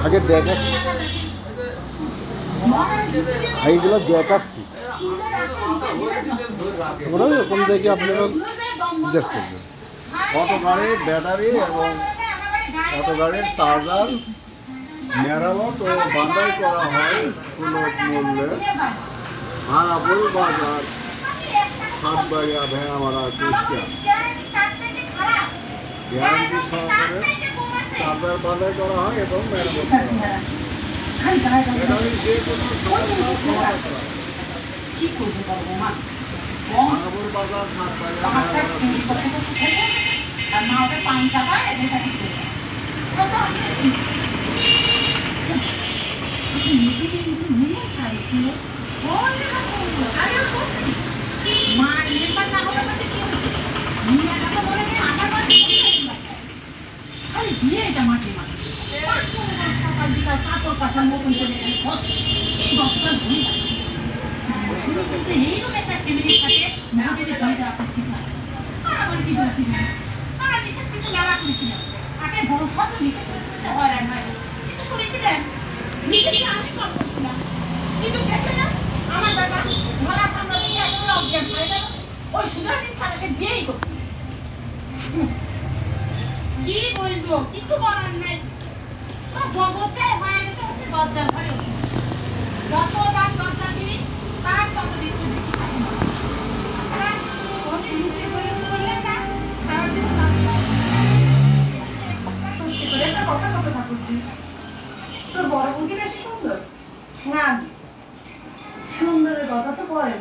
আগে দেখা এইগুলো দেখাচ্ছি ওরা ওখান থেকে আপনারা জিজ্ঞেস করবেন অটো গাড়ির ব্যাটারি এবং অটো গাড়ির চার্জার মেরামত ও বাঁধাই করা হয় সুলভ মূল্যে হারাপুর বাজার সাতবাড়িয়া ভেঙামারা কুষ্টিয়া গ্যারান্টি সহকারে চার্জার বাঁধাই করা হয় এবং মেরামত করা হয়। ব্যাটারি যে কোনো সমস্যা হারাপুর বাজার সাতবাড়িয়া কি বলবো কিছু বলার নাই জগতে হয়ে গেছে হচ্ছে দরজার ঘরে যত রাত দরজা দিই তার তত দিচ্ছি তোর বড় বুদ্ধি বেশি সুন্দর হ্যাঁ সুন্দরের কথা তো পরে